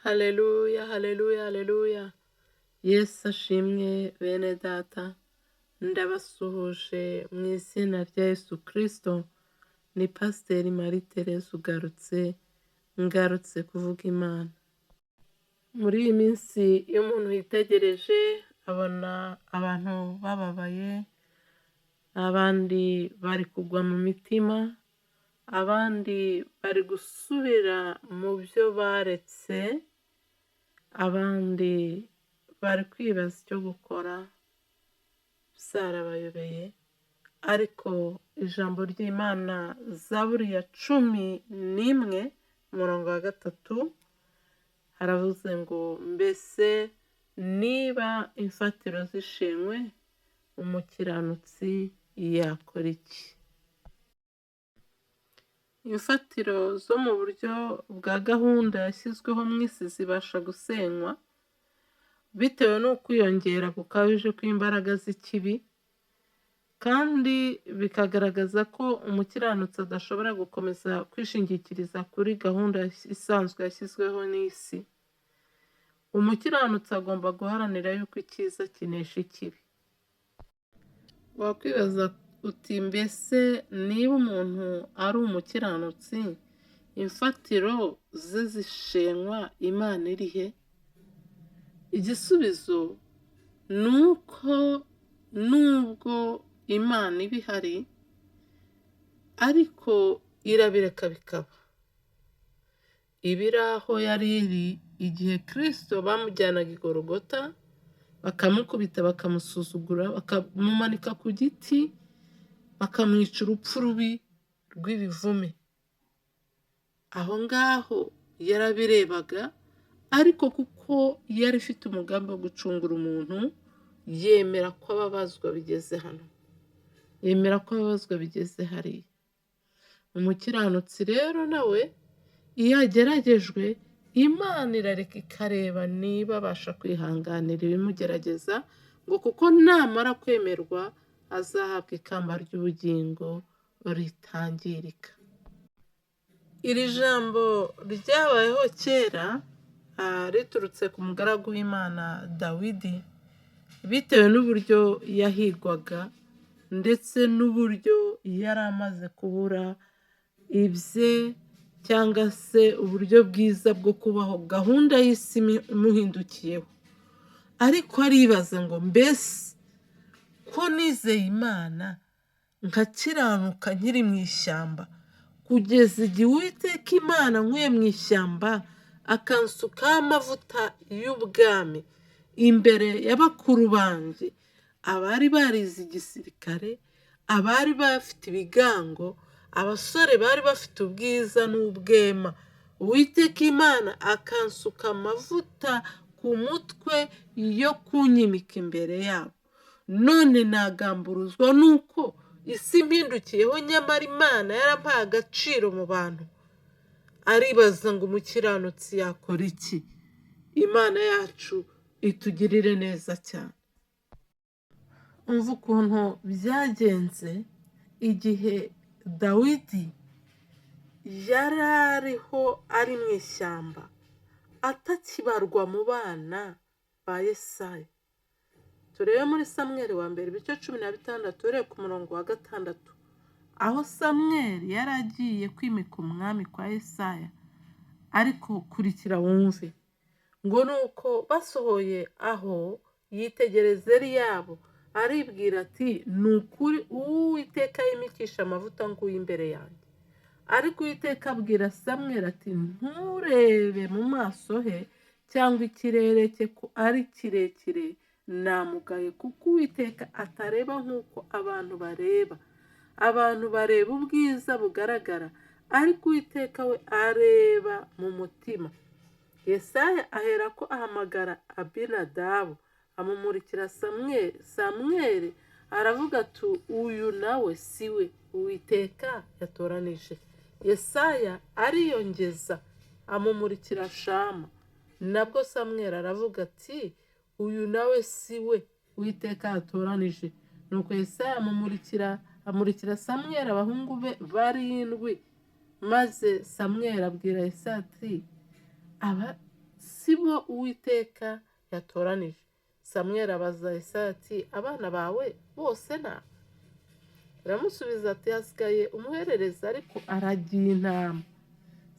Haleluya, haleluya, haleluya. Yesu ashimwe bene data. Ndabasuhuje mu izina rya Yesu Kristo. Ni Pasiteri Marie Therese ngarutse kuvuga Imana. Muri iyi minsi iyo umuntu yitegereje abona abantu bababaye, abandi bari kugwa mu mitima, abandi bari gusubira mu byo baretse, abandi bari kwibaza icyo gukora byarabayobeye, ariko ijambo ry'Imana Zaburi ya 11 umurongo wa 3 haravuze ngo mbese niba imfatiro zishenywe umukiranutsi yakora iki? Imfatiro zo mu buryo bwa gahunda yashyizweho mu isi zibasha gusenywa bitewe no kwiyongera gukabije kw'imbaraga z'ikibi, kandi bikagaragaza ko umukiranutsi adashobora gukomeza kwishingikiriza kuri gahunda isanzwe yashyizweho n'isi. Umukiranutsi agomba guharanira yuko icyiza kinesha ikibi. Wakwibaza uti mbese niba umuntu ari umukiranutsi, imfatiro ze zishenywa, Imana iri he? Igisubizo ni uko nubwo Imana iba ihari, ariko irabireka bikaba. Ibiri aho yari iri igihe Kristo bamujyanaga i Golgota, bakamukubita, bakamusuzugura, bakamumanika ku giti, bakamwica urupfu rubi rw'ibivume. Aho ngaho yarabirebaga, ariko kuko yari ifite umugambi wo gucungura umuntu, yemera ko ababazwa bigeze hano, yemera ko ababazwa bigeze hariya. Umukiranutsi rero nawe iyo ageragejwe, Imana irareka ikareba niba abasha kwihanganira ibimugerageza, ngo kuko namara kwemerwa azahabwa ikamba ry'ubugingo ritangirika. Iri jambo ryabayeho kera, riturutse ku mugaragu w'Imana Dawidi, bitewe n'uburyo yahigwaga ndetse n'uburyo yari amaze kubura ibye, cyangwa se uburyo bwiza bwo kubaho, gahunda y'isi imuhindukiyeho. Ariko aribaza ngo mbese ko nizeye Imana nkakiranuka nkiri mu ishyamba, kugeza igihe Uwiteka Imana nkuye mu ishyamba akansukaho amavuta y'ubwami imbere y'abakuru banjye, abari barize igisirikare, abari bafite ibigango, abasore bari bafite ubwiza n'ubwema, Uwiteka Imana akansuka amavuta ku mutwe yo kunyimika imbere yabo, none nagamburuzwa nuko isi impindukiyeho, nyamara Imana yarampaye agaciro mu bantu. Aribaza ngo umukiranutsi yakora iki? Imana yacu itugirire neza cyane. Umva ukuntu byagenze igihe Dawidi yari ariho ari mu ishyamba, atakibarwa mu bana ba Yesaya. Turebe muri Samweli wa mbere ibice 16 urebe ku murongo wa 6, aho Samweli yari agiye kwimika umwami kwa Yesaya. Ariko kurikira wumve, ngo nuko basohoye aho yitegereza Eliyabo, aribwira ati ni ukuri Uwiteka yimikisha amavuta nguyu imbere yanjye. Ariko Uwiteka abwira Samweli ati nturebe mu maso he cyangwa ikirere cye ko ari kirekire, namugaye, kuko Uwiteka atareba nk'uko abantu bareba. Abantu bareba ubwiza bugaragara, ariko Uwiteka we areba mu mutima. Yesaya aherako ahamagara Abinadabu, amumurikira Samweli, aravuga ati uyu nawe si we Uwiteka yatoranije. Yesaya ariyongeza amumurikira Shama, nabwo Samweli aravuga ati uyu nawe si we Uwiteka yatoranije. Nuko Yesaya amurikira Samweli abahungu be 7, maze Samweli abwira Yesaya ati aba si bo Uwiteka yatoranije. Samweli abaza Yesaya ati abana bawe bose na? Aramusubiza ati hasigaye umuhererezi ariko aragiye intama.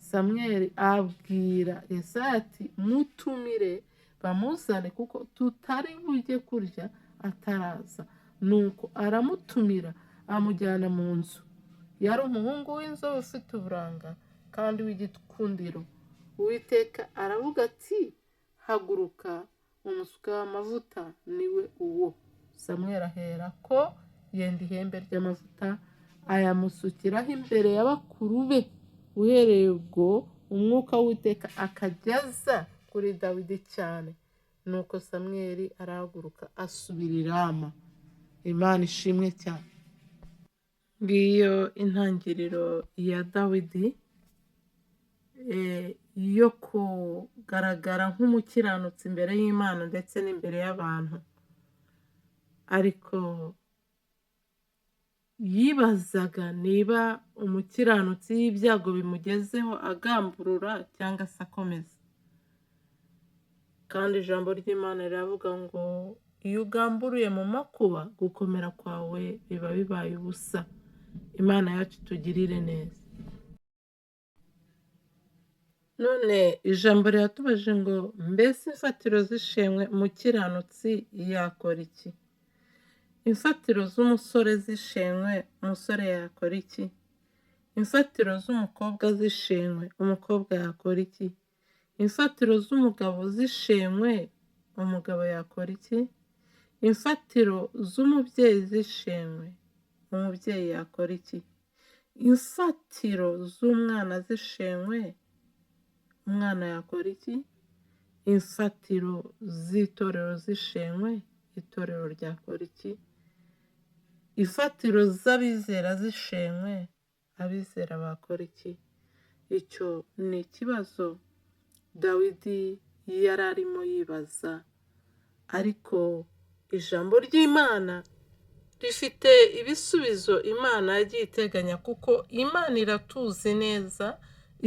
Samweli abwira Yesaya ati mutumire bamuzane kuko tutari bujye kurya ataraza. Nuko aramutumira amujyana mu nzu. Yari umuhungu w'inzobe ufite uburanga kandi w'igikundiro. Uwiteka aravuga ati haguruka umusuka w'amavuta niwe uwo. Samweli ahera ko yenda ihembe ry'amavuta ayamusukiraho imbere y'abakuru be. Uhereye ubwo umwuka w'Uwiteka akajyaza kuri Dawidi cyane. Nuko Samweli arahaguruka asubira i Rama. Imana ishimwe cyane. Ngiyo intangiriro ya Dawidi yo kugaragara nk'umukiranutsi imbere y'Imana ndetse n'imbere y'abantu. Ariko yibazaga niba umukiranutsi y'ibyago bimugezeho agamburura cyangwa se akomeza. Kandi ijambo ry'Imana riravuga ngo iyo ugamburuye mu makuba gukomera kwawe biba bibaye ubusa. Imana yacu itugirire neza. None ijambo riratubajije ngo mbese imfatiro zishenywe umukiranutsi yakora iki? Imfatiro z'umusore zishenywe umusore yakora iki? Imfatiro z'umukobwa zishenywe umukobwa yakora iki? Imfatiro z'umugabo zishenywe umugabo yakora iki? Imfatiro z'umubyeyi zishenywe umubyeyi yakora iki? Imfatiro z'umwana zishenywe umwana yakora iki? Imfatiro z'itorero zishenywe itorero ryakora iki? Imfatiro z'abizera zishenywe abizera bakora iki? Icyo ni ikibazo Dawidi yari arimo yibaza. Ariko ijambo ry'Imana rifite ibisubizo Imana yagiye iteganya, kuko Imana iratuzi neza,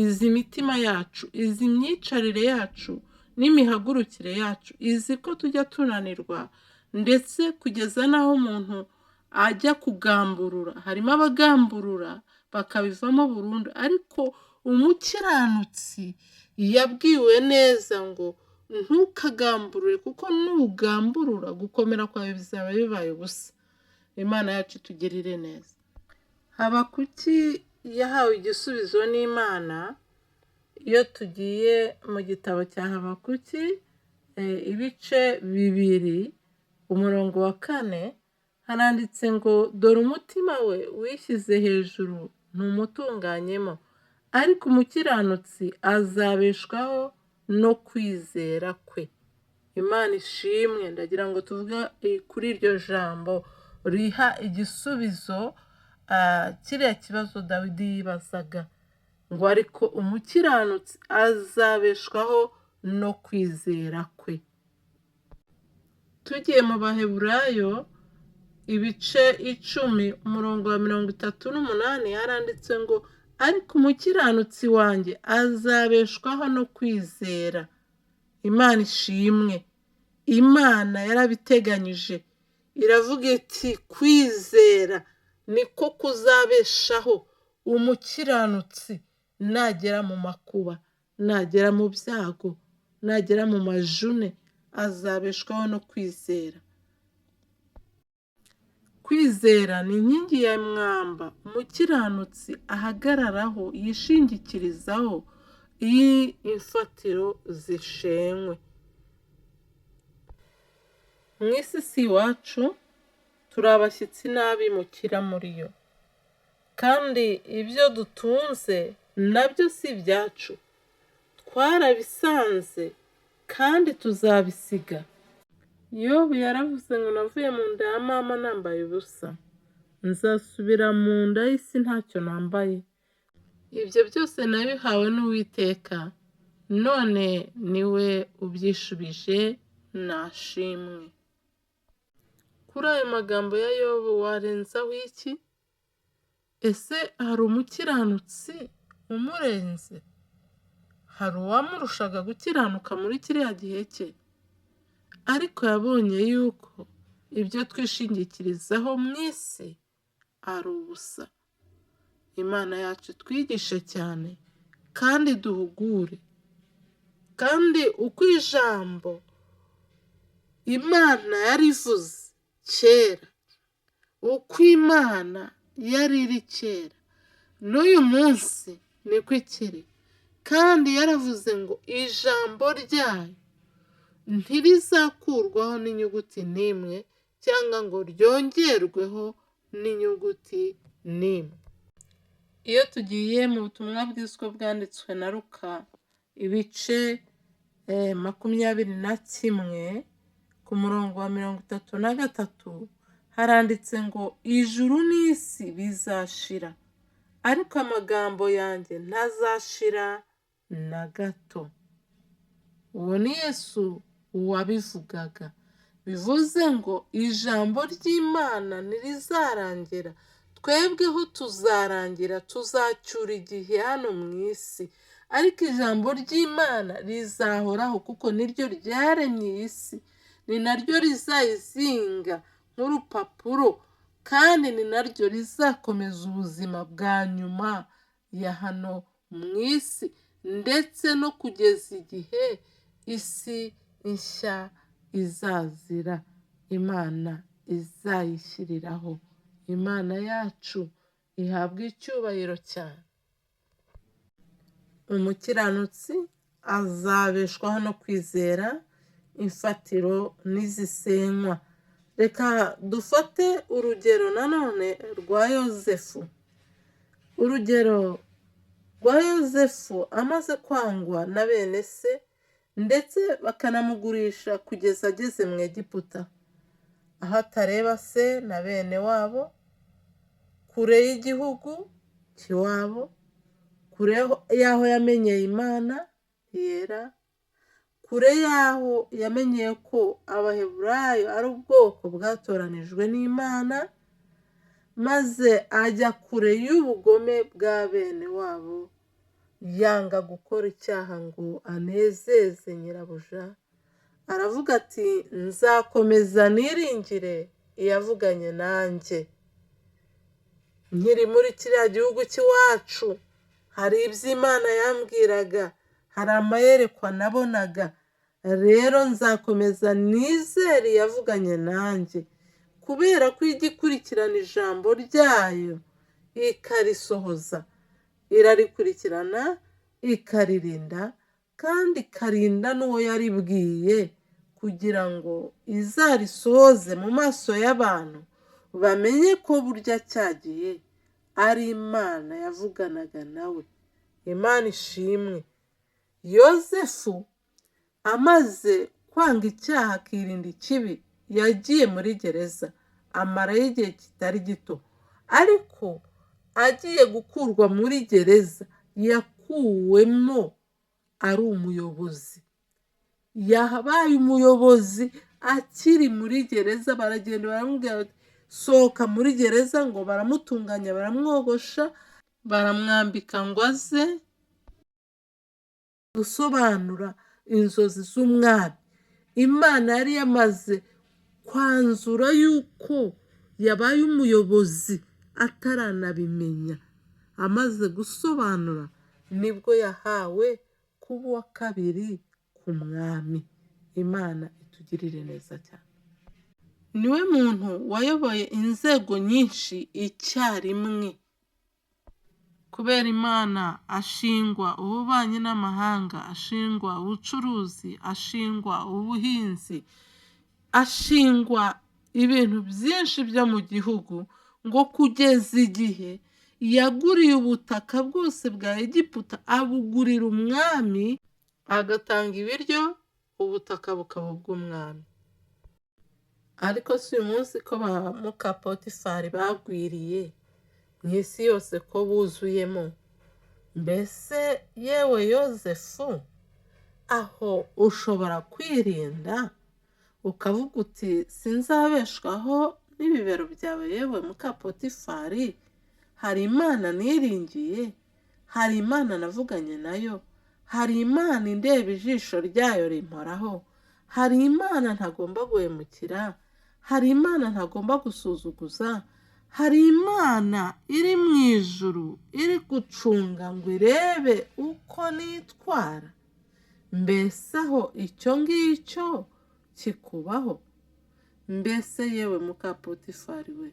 izi imitima yacu, izi imyicarire yacu n'imihagurukire yacu, izi ko tujya tunanirwa ndetse kugeza n'aho umuntu ajya kugamburura. Harimo abagamburura bakabivamo burundu, ariko umukiranutsi yabwiwe neza ngo ntukagamburure kuko nugamburura gukomera kwawe bizaba bibaye ubusa. Imana yacu itugirire neza. Habakuki yahawe igisubizo n'Imana. Iyo tugiye mu gitabo cya Habakuki ibice 2 umurongo wa 4 haranditse ngo dore umutima we wishyize hejuru ntumutunganyemo, ariko umukiranutsi azabeshwaho no kwizera kwe. Imana ishimwe. Ndagira ngo tuvuge kuri iryo jambo riha igisubizo kiriya kibazo Dawidi yibazaga, ngo ariko umukiranutsi azabeshwaho no kwizera kwe. Tugiye mu Baheburayo ibice 10 umurongo wa 38 haranditse ngo ariko umukiranutsi wanjye azabeshwaho no kwizera. Imana ishimwe. Imana yarabiteganyije, iravuga iti kwizera niko kuzabeshaho umukiranutsi nagera mu makuba, nagera mu byago, nagera mu majune, azabeshwaho no kwizera. Kwizera ni inkingi ya mwamba umukiranutsi ahagararaho yishingikirizaho iyi imfatiro zishenywe. Mu isi si iwacu, turi abashyitsi n'abimukira muri yo, kandi ibyo dutunze nabyo si ibyacu, twarabisanze kandi tuzabisiga. Yobu yaravuze ngo navuye mu nda ya mama nambaye ubusa, nzasubira mu nda y'isi ntacyo nambaye. Ibyo byose nabihawe n'Uwiteka, none niwe ubyishubije, nashimwe. Kuri ayo magambo ya Yobu warenzaho iki? Ese hari umukiranutsi umurenze? hari uwamurushaga gukiranuka muri kiriya gihe cye, ariko yabonye yuko ibyo twishingikirizaho mu isi ari ubusa. Imana yacu twigishe cyane kandi duhugure, kandi uko ijambo Imana yarivuze kera, uko Imana yari iri kera, n'uyu munsi niko ikiri. Kandi yaravuze ngo ijambo ryayo ntirizakurwaho n'inyuguti n'imwe, cyangwa ngo ryongerweho n'inyuguti n'imwe. Iyo tugiye mu butumwa bwiza bwanditswe na Luka, ibice 21 ku murongo wa 33, haranditse ngo ijuru n'isi bizashira, ariko amagambo yanjye ntazashira na gato. Uwo ni Yesu wabivugaga. Bivuze ngo ijambo ry'Imana ntirizarangira, twebweho tuzarangira, tuzacyura igihe hano mu isi, ariko ijambo ry'Imana rizahoraho kuko niryo ryaremye iyi si, ni naryo rizayizinga nk'urupapuro, kandi ni naryo rizakomeza ubuzima bwa nyuma ya hano mu isi, ndetse no kugeza igihe isi nshya izazira, Imana izayishyiriraho. Imana yacu ihabwa icyubahiro cyane. Umukiranutsi azabeshwaho no kwizera, imfatiro ntizisenywa. Reka dufate urugero nanone rwa Yozefu. Urugero rwa Yozefu amaze kwangwa na bene se, ndetse bakanamugurisha kugeza ageze mu Egiputa, aho atareba se na bene wabo, kure y'igihugu cy'iwabo, kure y'aho yamenyeye Imana yera, kure y'aho yamenyeye ko Abaheburayo ari ubwoko bwatoranijwe n'Imana, maze ajya kure y'ubugome bwa bene wabo, yanga gukora icyaha ngo anezeze nyirabuja. Aravuga ati nzakomeza niringire iyavuganye nanjye. Nkiri muri kiriya gihugu cy'iwacu, hari ibyo Imana yambwiraga, hari amayerekwa nabonaga, rero nzakomeza nizere iyavuganye nanjye, kubera ko ijya ikurikirana ijambo ryayo ikarisohoza, irarikurikirana ikaririnda, kandi ikarinda n'uwo yaribwiye, kugira ngo izarisohoze mu maso y'abantu, bamenye ko burya cyagiye ari Imana yavuganaga nawe. Imana ishimwe. Yozefu amaze kwanga icyaha akirinda ikibi, yagiye muri gereza, amarayo igihe kitari gito, ariko agiye gukurwa muri gereza yakuwemo ari umuyobozi. Yabaye umuyobozi akiri muri gereza, baragenda baramubwira bati sohoka muri gereza, ngo baramutunganya, baramwogosha, baramwambika ngo aze gusobanura inzozi z'umwami. Imana yari yamaze kwanzura yuko yabaye umuyobozi ataranabimenya. Amaze gusobanura nibwo yahawe kuba uwa kabiri ku mwami. Imana itugirire neza cyane. Niwe muntu wayoboye inzego nyinshi icyarimwe. Kubera Imana ashingwa ububanyi n'amahanga, ashingwa ubucuruzi, ashingwa ubuhinzi, ashingwa ibintu byinshi byo mu gihugu, ngo kugeza igihe yaguriye ubutaka bwose bwa Egiputa, abugurira umwami, agatanga ibiryo, ubutaka bukaba ubw'umwami. Ariko si uyu munsi ko ba muka Potifari bagwiriye mu isi yose, ko buzuyemo? Mbese yewe Yozefu, aho ushobora kwirinda ukavuga uti sinzabeshwaho n'ibibero byawe yewe muka Potifari, hari Imana niringiye, hari Imana navuganye nayo, hari Imana indeba ijisho ryayo rimporaho, hari Imana ntagomba guhemukira, hari Imana ntagomba gusuzuguza, hari Imana iri mu ijuru iri gucunga ngo irebe uko nitwara. Mbese aho icyo ngicyo kikubaho? Mbese yewe muka Potifari we,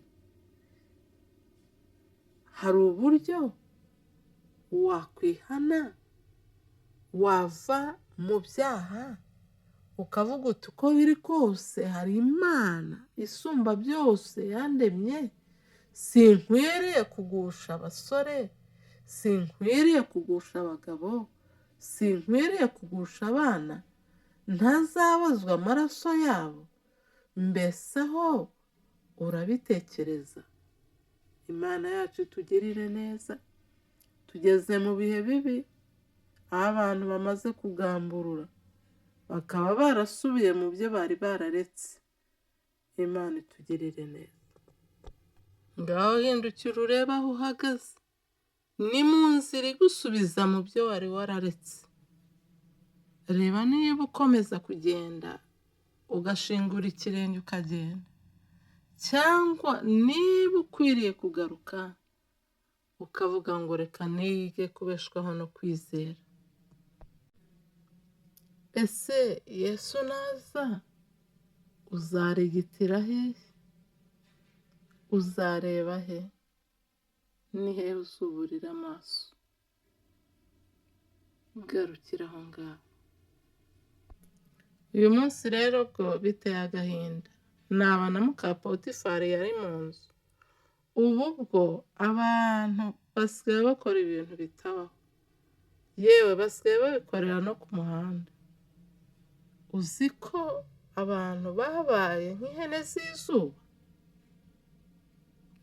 hari uburyo wakwihana, wava mu byaha, ukavuga uti uko biri kose hari Imana isumba byose yandemye, sinkwiriye kugusha abasore, sinkwiriye kugusha abagabo, sinkwiriye kugusha abana, ntazabazwa amaraso yabo. Mbese aho urabitekereza? Imana yacu itugirire neza. Tugeze mu bihe bibi, aho abantu bamaze kugamburura, bakaba barasubiye mu byo bari bararetse. Imana itugirire neza. Ngaho hindukira urebe aho uhagaze, ni mu nzira igusubiza mu byo wari wararetse. Reba niba ukomeza kugenda ugashingura ikirenge ukagenda, cyangwa niba ukwiriye kugaruka ukavuga ngo reka nige kubeshwaho no kwizera. Ese Yesu naza uzarigitira he? Uzareba he? Ni he uzuburira amaso? Garukira aho ngaho. Uyu munsi rero bwo biteye agahinda, naba na muka Potifari yari mu nzu. Ubu bwo abantu basigaye bakora ibintu bitabaho, yewe basigaye babikorera no ku muhanda. Uzi ko abantu babaye nk'ihene z'izuba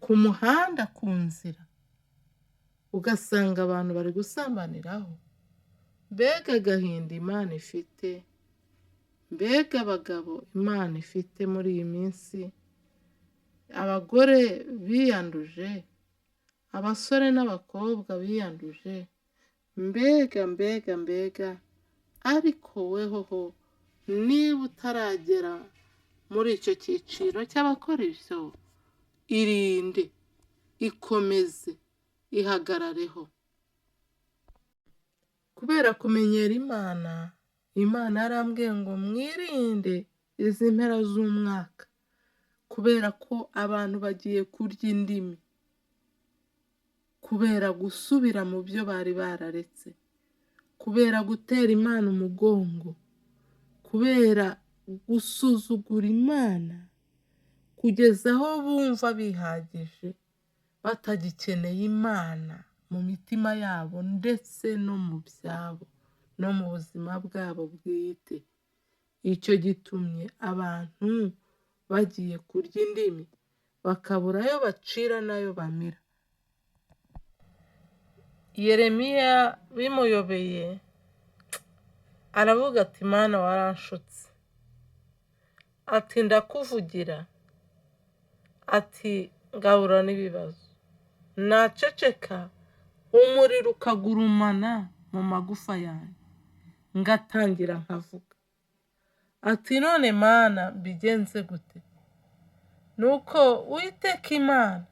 ku muhanda, ku nzira, ugasanga abantu bari gusambaniraho. Mbega agahinda Imana ifite, mbega abagabo Imana ifite muri iyi minsi. Abagore biyanduje, abasore n'abakobwa biyanduje, mbega. Ariko wehoho, niba utaragera muri icyo cyiciro cy'abakora ibyo, irinde, ikomeze, ihagarareho. Kubera kumenyera Imana, Imana yarambwiye ngo mwirinde izi mpera z'umwaka, kubera ko abantu bagiye kurya indimi, kubera gusubira mu byo bari bararetse, kubera gutera Imana umugongo, kubera gusuzugura Imana, kugeza aho bumva bihagije, batagikeneye Imana mu mitima yabo ndetse no mu byabo no mu buzima bwabo bwite. Icyo gitumye abantu bagiye kurya indimi, bakabura ayo bacira n'ayo bamira. Yeremiya bimuyobeye, aravuga ati Mana waranshutse, ati ndakuvugira, ati ngahura n'ibibazo, naceceka umuriro ukagurumana mu magufa yanjye, ngatangira nkavuga, ati none Mana mbigenze gute? Nuko Uwiteka Imana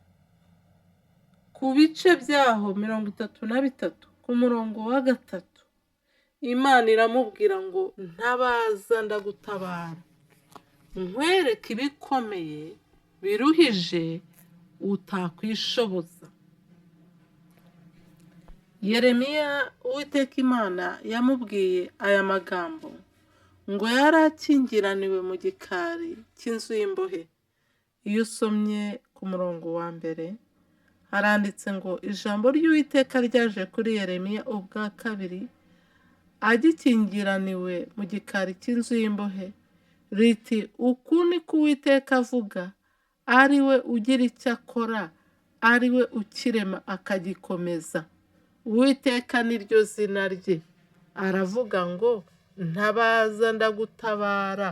ku bice byaho 33 ku murongo wa 3, Imana iramubwira ngo ntabaza ndagutabara, nkwereke ibikomeye biruhije utakwishoboza. Yeremiya, Uwiteka Imana yamubwiye aya magambo ngo yari akingiraniwe mu gikari cy'inzu y'imbohe. Iyo usomye ku murongo wa mbere haranditse ngo ijambo ry'Uwiteka ryaje kuri Yeremiya ubwa kabiri agikingiraniwe mu gikari cy'inzu y'imbohe, riti uku ni ko Uwiteka avuga, ari we ugira icyo akora, ari we ukirema akagikomeza. Uwiteka niryo zina rye, aravuga ngo ntabaza ndagutabara,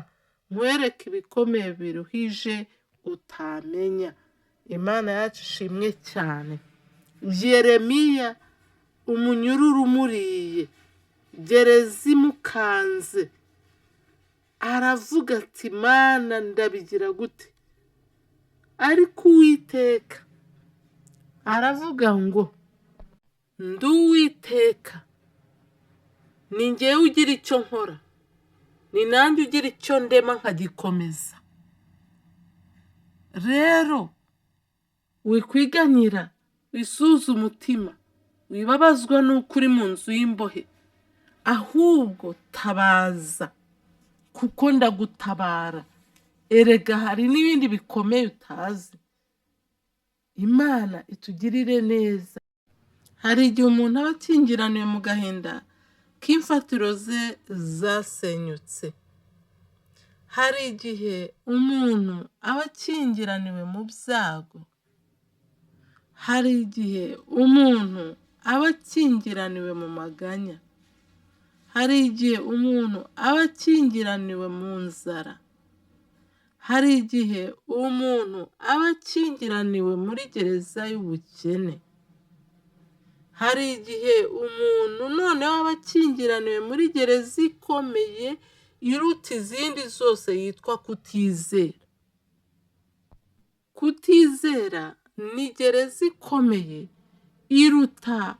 nkwereke ibikomeye biruhije utamenya. Imana yacu ishimwe cyane. Yeremiya umunyururu umuriye, gereza imukanze, aravuga ati Mana ndabigira gute? Ariko Uwiteka aravuga ngo ndi Uwiteka, ni njyewe ugira icyo nkora, ni nanjye ugira icyo ndema nkagikomeza. Rero wikwiganyira, wisuze umutima, wibabazwa n'uko uri mu nzu y'imbohe, ahubwo tabaza kuko ndagutabara. Erega hari n'ibindi bikomeye utazi. Imana itugirire neza. Hari igihe umuntu aba akingiraniwe mu gahinda k'imfatiro ze zasenyutse. Hari igihe umuntu aba akingiraniwe mu byago. Hari igihe umuntu aba akingiraniwe mu maganya. Hari igihe umuntu aba akingiraniwe mu nzara. Hari igihe umuntu aba akingiraniwe muri gereza y'ubukene. Hari igihe umuntu noneho aba akingiraniwe muri gereza ikomeye iruta izindi zose yitwa kutizera. Kutizera ni gereza ikomeye iruta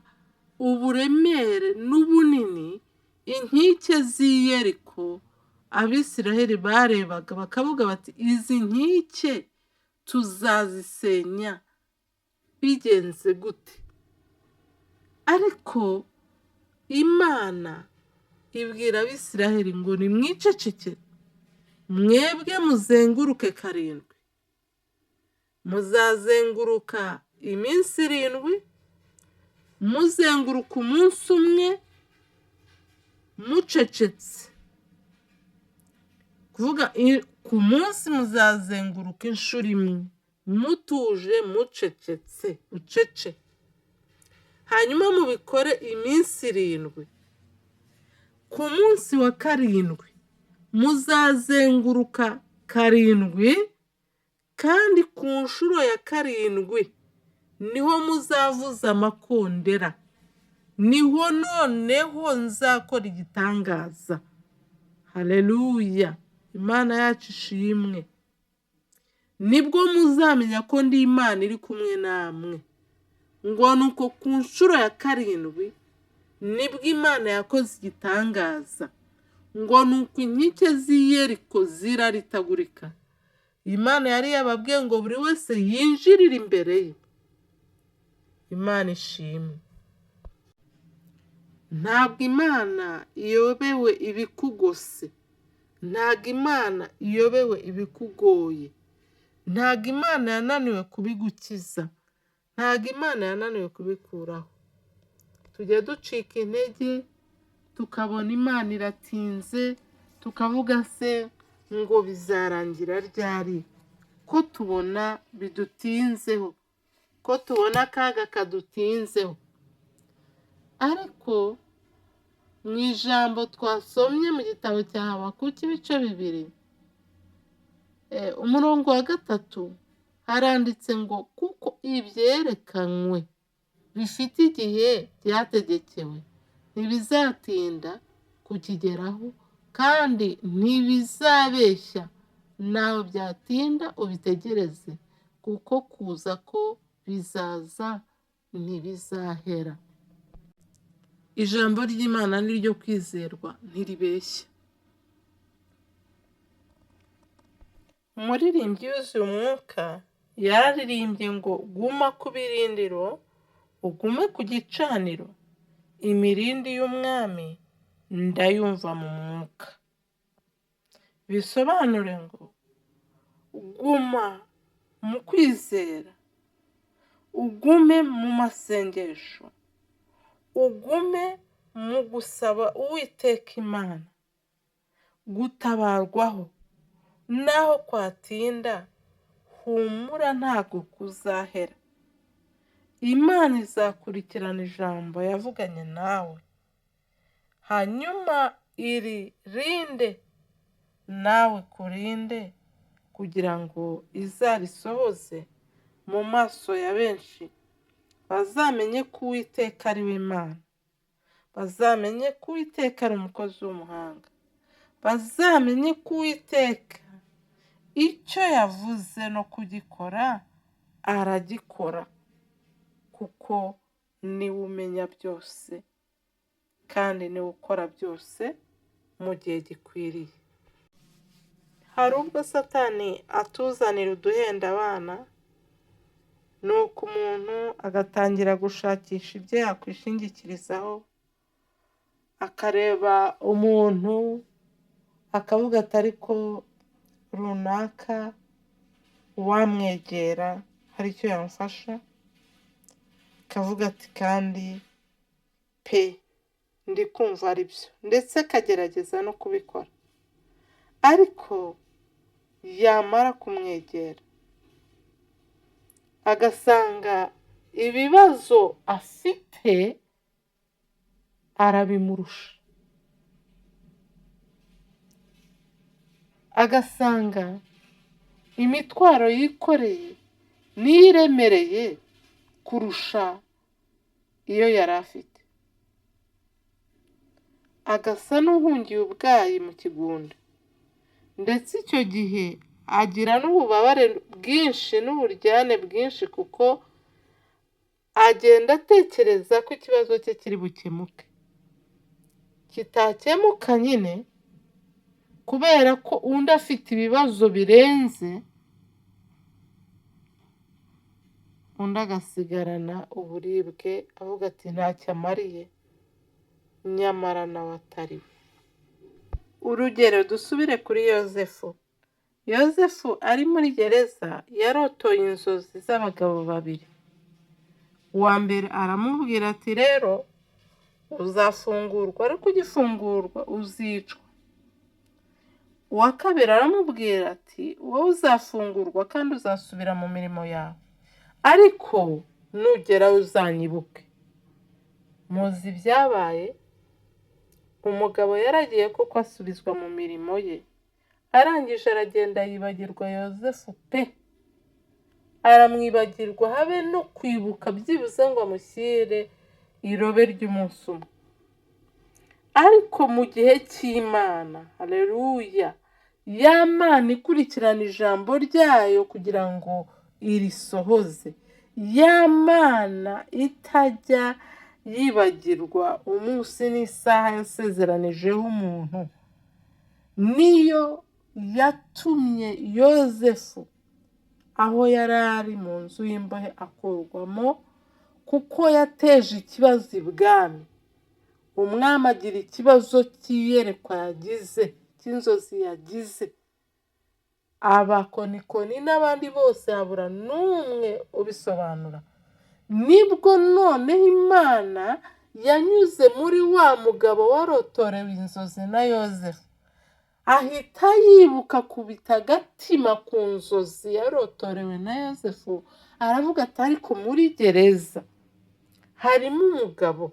uburemere n'ubunini inkike z'i Yeriko Abisiraheli barebaga bakavuga bati izi nkike tuzazisenya bigenze gute? Ariko Imana ibwira Abisiraheli ngo nimwicecekere, mwebwe muzenguruke 7. Muzazenguruka iminsi 7, muzenguruka umunsi umwe mucecetse. Kuvuga ku munsi muzazenguruka inshuro imwe, mutuje mucecetse, ucece. Hanyuma mubikore iminsi 7. Ku munsi wa 7 muzazenguruka 7, kandi ku nshuro ya 7 niho muzavuza amakondera. Niho noneho nzakora igitangaza. Haleluya! Imana yacu ishimwe. Nibwo muzamenya ko ndi Imana iri kumwe namwe. Ngo nuko ku nshuro ya 7 nibwo Imana yakoze igitangaza. Ngo nuko inkike z'i Yeriko ziraritagurika. Imana yari yababwiye ngo buri wese yinjirire imbere ye. Imana ishimwe. Ntabwo Imana iyobewe ibikugose. Ntabwo Imana iyobewe ibikugoye. Ntabwo Imana yananiwe kubigukiza. Ntabwo Imana yananiwe kubikuraho. Tujya ducika intege, tukabona Imana iratinze, tukavuga se ngo bizarangira ryari? Ko tubona bidutinzeho, ko tubona akaga kadutinzeho. Ariko mu ijambo twasomye mu gitabo cya Habakuki ibice 2, umurongo wa 3 haranditse ngo kuko ibyerekanywe bifite igihe byategekewe ntibizatinda kukigeraho, kandi ntibizabeshya. Nawe byatinda ubitegereze, kuko kuza ko bizaza ntibizahera. Ijambo ry'Imana ni ryo kwizerwa, ntiribeshya. Umuririmbyi yuzuye umwuka yararirimbye ngo guma ku birindiro, ugume ku gicaniro, imirindi y'umwami ndayumva mu mwuka. Bisobanure ngo guma mu kwizera, ugume mu masengesho, ugume mu gusaba Uwiteka Imana gutabarwaho. Naho kwatinda, humura ntabwo kuzahera. Imana izakurikirana ijambo yavuganye nawe, hanyuma iririnde nawe kurinde, kugira ngo izarisohoze mu maso ya benshi, bazamenye ko Uwiteka ari we Imana, bazamenye ko Uwiteka ari umukozi w'umuhanga, bazamenye ko Uwiteka icyo yavuze no kugikora aragikora, kuko niwe umenya byose kandi niwe ukora byose mu gihe gikwiriye. Hari ubwo Satani atuzanira uduhenda abana, nuko umuntu agatangira gushakisha ibyo yakwishingikirizaho, akareba umuntu akavuga ati ariko runaka wamwegera hari icyo yamufasha, akavuga ati kandi pe ndi kumva ari byo, ndetse akagerageza no kubikora, ariko yamara kumwegera agasanga ibibazo afite arabimurusha, agasanga imitwaro yikoreye niyo iremereye kurusha iyo yari afite, agasa n'uhungiye ubwayi mu kigunda, ndetse icyo gihe agira n'ububabare bwinshi n'uburyane bwinshi, kuko agenda atekereza ko ikibazo cye kiri bukemuke, kitakemuka nyine kubera ko undi afite ibibazo birenze, undi agasigarana uburibwe avuga ati ntacyo amariye, nyamara nawe atari we. Urugero, dusubire kuri Yozefu. Yozefu ari muri gereza yarotoye inzozi z'abagabo babiri. Uwa mbere aramubwira ati rero uzafungurwa, ariko ugifungurwa uzicwa. Uwa kabiri aramubwira ati wowe uzafungurwa kandi uzasubira mu mirimo yawe, ariko nugera uzanyibuke. Muzi ibyabaye? Umugabo yaragiye kuko asubizwa mu mirimo ye, arangije aragenda yibagirwa Yozefu pe, aramwibagirwa habe no kwibuka byibuze ngo amushyire irobe ry'umunsi umwe. Ariko mu gihe cy'Imana, haleluya, ya Mana ikurikirana ijambo ryayo kugira ngo irisohoze, ya Mana itajya yibagirwa umunsi n'isaha yasezeranijeho umuntu, niyo yatumye Yozefu aho yari ari mu nzu y'imbohe akurwamo, kuko yateje ikibazo ibwami. Umwami agira ikibazo cy'iyerekwa yagize, cy'inzozi yagize, abakonikoni n'abandi bose habura n'umwe ubisobanura. Nibwo noneho Imana yanyuze muri wa mugabo warotorewe inzozi na Yozefu, ahita yibuka kubita agatima ku nzozi yarotorewe na Yozefu, aravuga ati ariko muri gereza harimo umugabo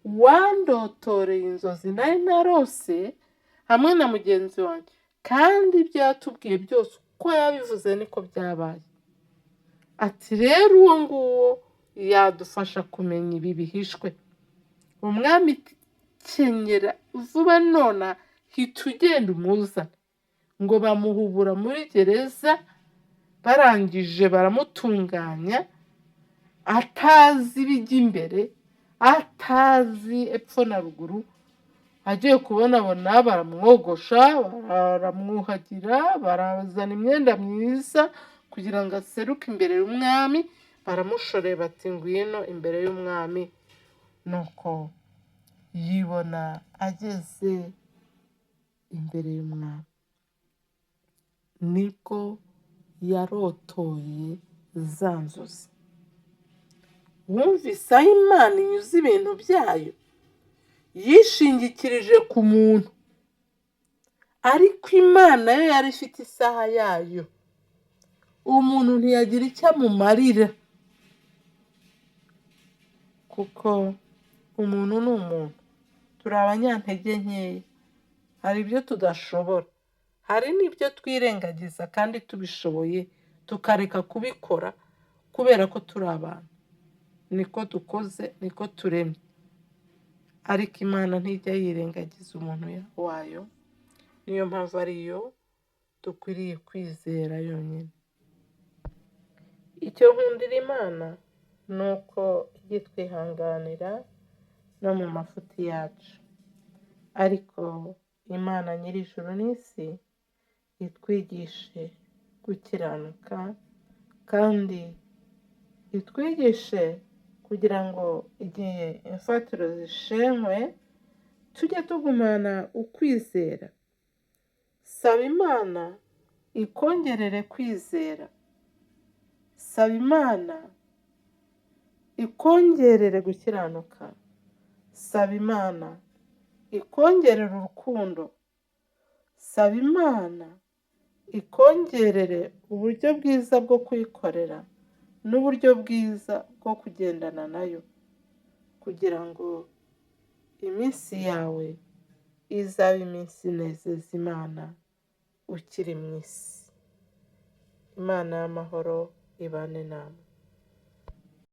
wandotoreye inzozi nari narose hamwe na mugenzi wanjye, kandi ibyo yatubwiye byose uko yabivuze niko byabaye. Ati rero uwo nguwo yadufasha kumenya ibi bihishwe. Umwami kenyera vuba nona hita ugenda umuzane. Ngo bamuhubura muri gereza, barangije baramutunganya, atazi ibijya imbere, atazi epfo na ruguru. Agiye kubona baramwogosha, baramwuhagira, barazana imyenda myiza kugira ngo aseruke imbere y'umwami, baramushoreye bati ngwino imbere y'umwami. Nuko yibona ageze imbere y'umwami, niko yarotoye za nzozi. Wumvise aho Imana inyuze ibintu byayo? Yishingikirije ku muntu, ariko Imana yo yari ifite isaha yayo. Umuntu ntiyagira icyo amumarira, kuko umuntu ni umuntu, turi abanyantege nkeya, hari ibyo tudashobora, hari n'ibyo twirengagiza kandi tubishoboye tukareka kubikora kubera ko turi abantu. Niko dukoze, niko turemye. ariko Imana ntijya yirengagiza umuntu wayo. Niyo mpamvu ariyo dukwiriye kwizera yonyine. Icyo nkundira Imana ni uko ijya itwihanganira no mu mafuti yacu, ariko Imana nyir'ijuru n'isi itwigishe gukiranuka kandi itwigishe kugira ngo igihe imfatiro zishenywe tujye tugumana ukwizera. Saba Imana ikongerere kwizera, saba Imana ikongerere gukiranuka, saba Imana ikongerere urukundo, saba Imana ikongerere uburyo bwiza bwo kuyikorera n'uburyo bwiza bwo kugendana nayo, kugira ngo iminsi yawe izabe iminsi inezeza Imana ukiri mu isi. Imana y'amahoro ibane namwe.